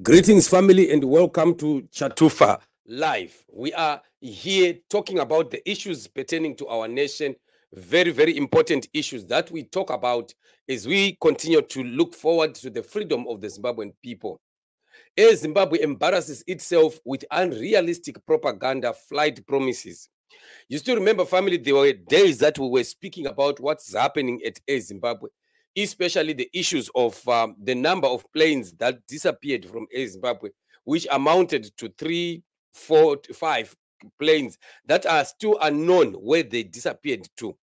Greetings, family, and welcome to Chatufa Live. We are here talking about the issues pertaining to our nation, very, very important issues that we talk about as we continue to look forward to the freedom of the Zimbabwean people. As Zimbabwe embarrasses itself with unrealistic propaganda flight promises. You still remember, family, there were days that we were speaking about what's happening at Air Zimbabwe, especially the issues of the number of planes that disappeared from Air Zimbabwe, which amounted to 3, 4, 5 planes that are still unknown where they disappeared to.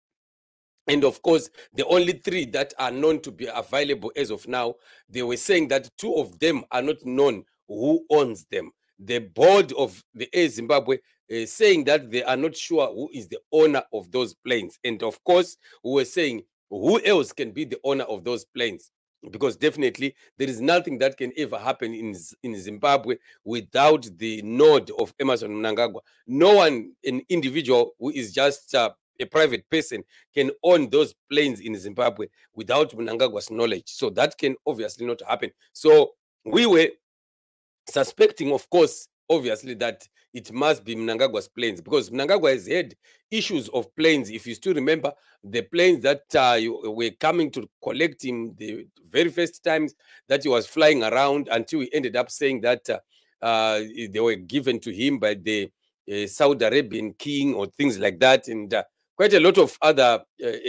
And of course, the only 3 that are known to be available as of now, they were saying that 2 of them are not known who owns them. The board of the Air Zimbabwe is saying that they are not sure who is the owner of those planes. And of course, we were saying who else can be the owner of those planes? Because definitely there is nothing that can ever happen in Zimbabwe without the nod of Emerson Mnangagwa. No one, an individual who is just a private person, can own those planes in Zimbabwe without Mnangagwa's knowledge. So that can obviously not happen. So we were suspecting, of course, obviously, that it must be Mnangagwa's planes, because Mnangagwa has had issues of planes. If you still remember, the planes that were coming to collect him the very first times that he was flying around, until he ended up saying that they were given to him by the Saudi Arabian king or things like that. And quite a lot of other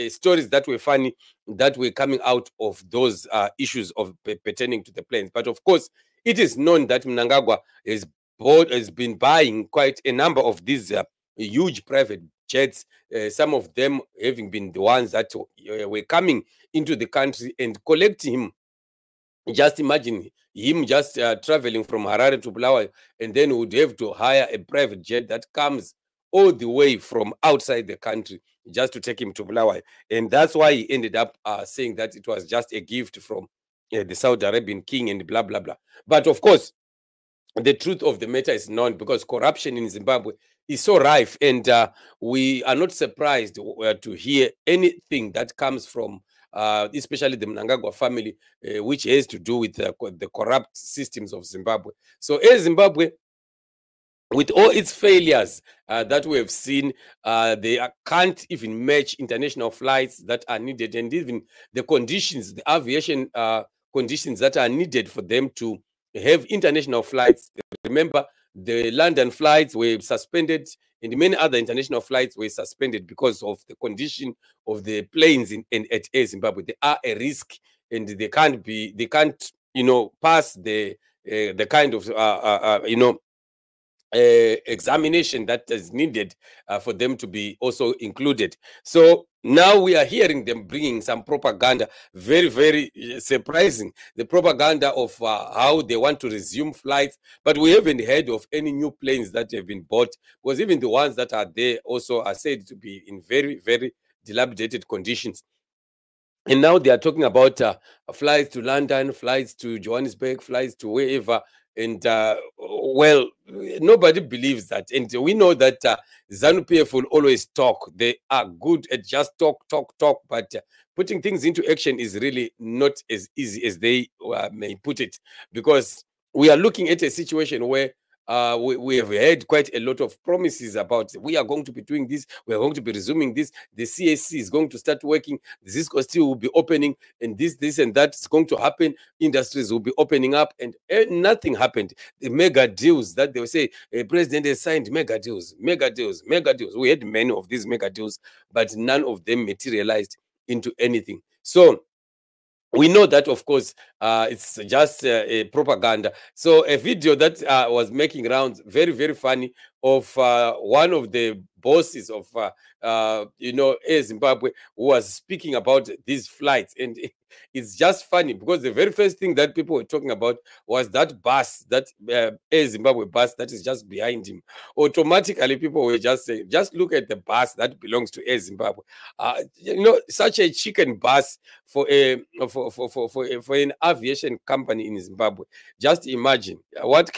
stories that were funny that were coming out of those issues of pertaining to the planes. But of course, it is known that Mnangagwa has been buying quite a number of these huge private jets, some of them having been the ones that were coming into the country and collecting him. Just imagine him just traveling from Harare to Bulawayo, and then would have to hire a private jet that comes all the way from outside the country just to take him to Bulawayo. And that's why he ended up saying that it was just a gift from the Saudi Arabian king and blah, blah, blah. But of course, the truth of the matter is known, because corruption in Zimbabwe is so rife, and we are not surprised to hear anything that comes from especially the Mnangagwa family, which has to do with the corrupt systems of Zimbabwe. So as Zimbabwe, with all its failures that we have seen, they can't even match international flights that are needed, and even the conditions, the aviation conditions that are needed for them to have international flights. Remember, the London flights were suspended, and many other international flights were suspended because of the condition of the planes at Air Zimbabwe. They are a risk, and they can't, pass the kind of examination that is needed for them to be also included. So now we are hearing them bringing some propaganda, very, very surprising, the propaganda of how they want to resume flights. But we haven't heard of any new planes that have been bought, because even the ones that are there also are said to be in very, very dilapidated conditions. And now they are talking about flights to London, flights to Johannesburg, flights to wherever. And well, nobody believes that. And we know that ZANU-PF will always talk. They are good at just talk, talk, talk. But putting things into action is really not as easy as they may put it. Because we are looking at a situation where we have heard quite a lot of promises about, we are going to be doing this, we are going to be resuming this, the CAC is going to start working, the Cisco Steel will be opening, and this and that is going to happen, industries will be opening up, and nothing happened. The mega deals that they will say, President has signed mega deals, mega deals, mega deals. We had many of these mega deals, but none of them materialized into anything. So we know that, of course, it's just a propaganda. So a video that was making rounds, very, very funny, of one of the bosses of, Air Zimbabwe, who was speaking about these flights. And it's just funny, because the very first thing that people were talking about was that bus, that Air Zimbabwe bus that is just behind him. Automatically, people were just saying, just look at the bus that belongs to Air Zimbabwe. Such a chicken bus for for an aviation company in Zimbabwe. Just imagine what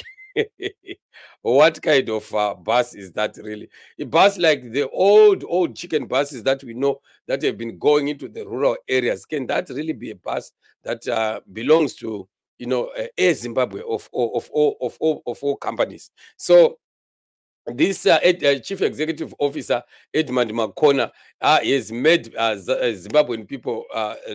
what kind of bus is that, really? A bus like the old chicken buses that we know that have been going into the rural areas. Can that really be a bus that belongs to Air Zimbabwe of all companies. So this chief executive officer Edmund Makona has made Zimbabwean people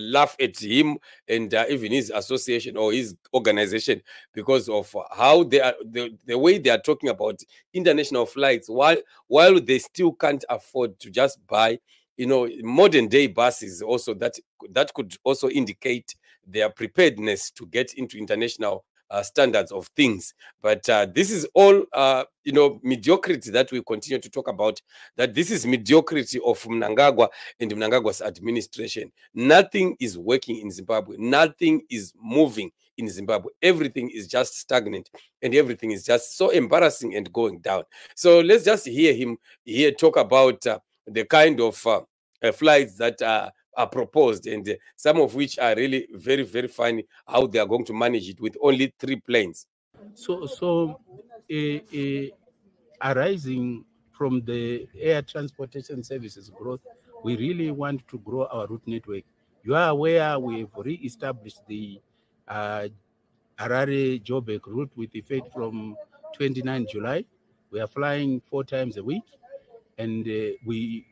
laugh at him and even his association or his organization because of how they are the way they are talking about international flights while they still can't afford to just buy modern day buses. Also, that could also indicate their preparedness to get into international standards of things. But this is all mediocrity that we continue to talk about. That this is mediocrity of Mnangagwa and Mnangagwa's administration. Nothing is working in Zimbabwe. Nothing is moving in Zimbabwe. Everything is just stagnant, and everything is just so embarrassing and going down. So let's just hear him here talk about the kind of flights that are proposed, and some of which are really very, very funny, how they are going to manage it with only 3 planes. So arising from the air transportation services growth, we really want to grow our route network. You are aware we've re-established the Harare-Joburg route with effect from 29 July. We are flying 4 times a week, and we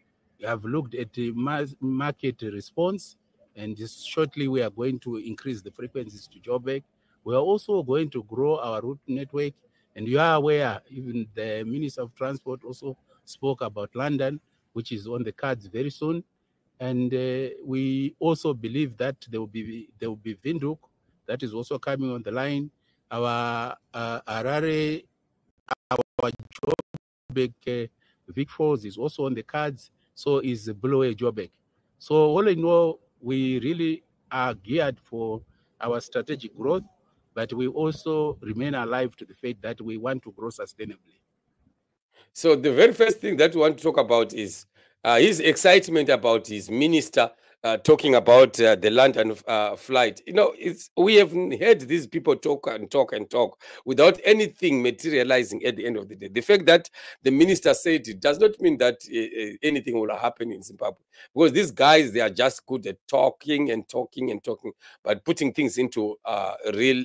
have looked at the market response, and just shortly we are going to increase the frequencies to Joburg. We are also going to grow our route network, and you are aware, even the Minister of Transport also spoke about London, which is on the cards very soon. And we also believe that there will be Windhoek, that is also coming on the line. Our Harare, our Joburg Vic Falls is also on the cards, so is Bulawayo Joburg. So all in all, we really are geared for our strategic growth, but we also remain alive to the fact that we want to grow sustainably. So the very first thing that we want to talk about is his excitement about his minister talking about the London flight. We have heard these people talk and talk and talk without anything materializing at the end of the day. The fact that the minister said it does not mean that anything will happen in Zimbabwe, because these guys, they are just good at talking and talking and talking, but putting things into real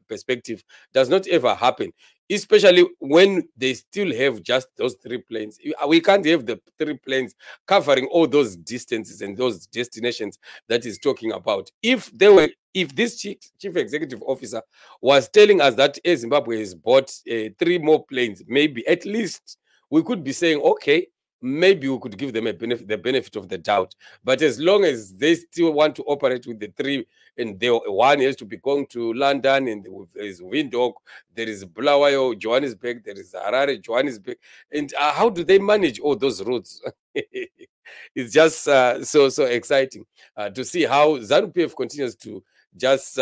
perspective does not ever happen, especially when they still have just those 3 planes. We can't have the 3 planes covering all those distances and those destinations that he's talking about. If this chief executive officer was telling us that Air Zimbabwe has bought 3 more planes, maybe at least we could be saying, okay, maybe we could give them the benefit of the doubt. But as long as they still want to operate with the 3, and one has to be going to London, and there is Windhoek, there is Bulawayo, Johannesburg, there is Harare, Johannesburg, and how do they manage all those routes? It's just so exciting to see how ZANU-PF continues to just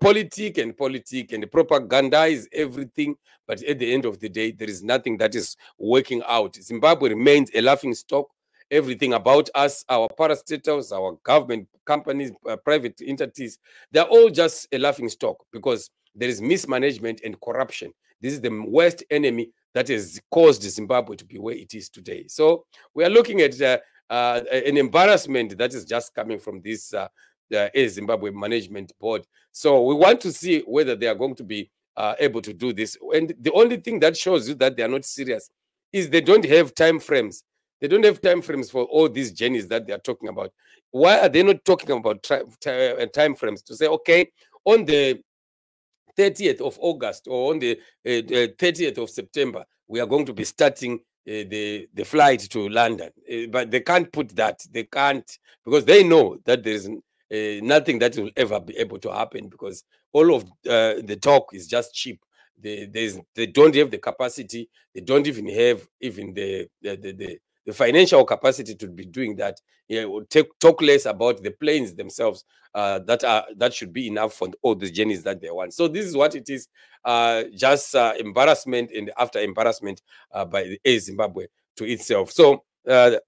politic and propagandize everything, but at the end of the day, there is nothing that is working out. Zimbabwe remains a laughing stock. Everything about us, our parastatals, our government companies, private entities, they're all just a laughing stock because there is mismanagement and corruption. This is the worst enemy that has caused Zimbabwe to be where it is today. So we are looking at an embarrassment that is just coming from this Air Zimbabwe Management Board. So we want to see whether they are going to be able to do this. And the only thing that shows you that they are not serious is they don't have time frames. They don't have time frames for all these journeys that they are talking about. Why are they not talking about time frames to say, okay, on the 30th of August or on the 30th of September, we are going to be starting the flight to London. But they can't put that. They can't, because they know that there is nothing that will ever be able to happen, because all of the talk is just cheap. They don't have the capacity. They don't even have the financial capacity to be doing that. We'll talk less about the planes themselves that should be enough for all the journeys that they want. So this is what it is, just embarrassment and after embarrassment by the Air Zimbabwe to itself. So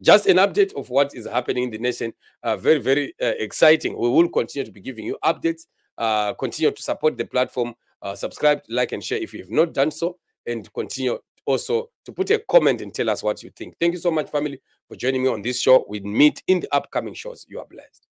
just an update of what is happening in the nation. Very, very exciting. We will continue to be giving you updates. Continue to support the platform. Subscribe, like, and share if you have not done so, and continue also to put a comment and tell us what you think. Thank you so much, family, for joining me on this show. We meet in the upcoming shows. You are blessed.